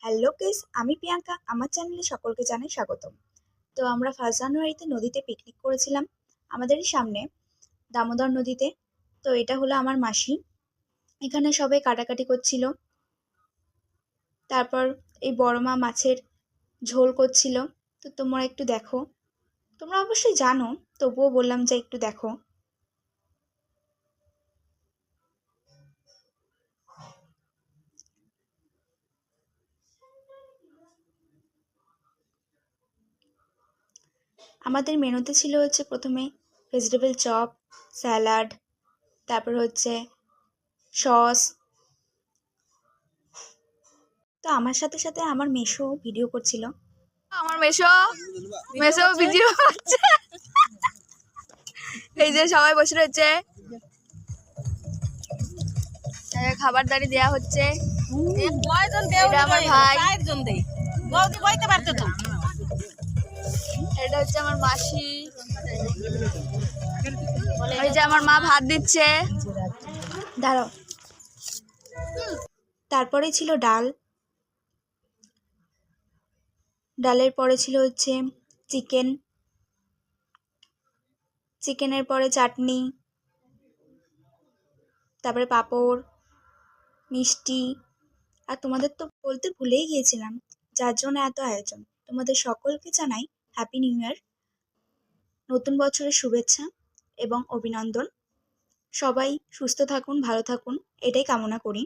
Hello guys, আমি প্রিয়াঙ্কা। আমার চ্যানেলে সকলকে জানাই স্বাগতম। তো আমরা 1 জানুয়ারিতে নদীতে পিকনিক করেছিলাম আমাদেরই সামনে, দামোদর নদীতে। তো এটা হলো আমার মাসি। এখানে সবাই কাটাকাটি করছিল। তারপর এই বড় মা মাছের ঝোল করছিল। তো তোমরা একটু দেখো। তোমরা অবশ্যই জানো, তবুও বললাম যে একটু দেখো। আমাদের মেনুতে ছিল হচ্ছে প্রথমে ভেজিটেবল চপ, স্যালাড, তারপর হচ্ছে সস। তো আমার সাথে সাথে আমার মেসো ভিডিও করছিল। আমার মেসো মেসো ভিডিও করছে। এই যে সবাই বসে রয়েছে, খাবারদারি দেয়া হচ্ছে। এটা আমার ভাই, এটা হচ্ছে আমার মাসি, এই যে আমার মা ভাত দিচ্ছে। দাঁড়াও। তারপরে ছিল ডাল, ডালের পরে ছিল হচ্ছে চিকেন, চিকেনের পরে চাটনি, তারপরে পাঁপড়, মিষ্টি। আর তোমাদের তো বলতে ভুলেই গিয়েছিলাম, যার জন্য এত আয়োজন। তোমাদের সকলকে জানাই হ্যাপি নিউ ইয়ার, নতুন বছরের শুভেচ্ছা এবং অভিনন্দন। সবাই সুস্থ থাকুন, ভালো থাকুন, এটাই কামনা করি।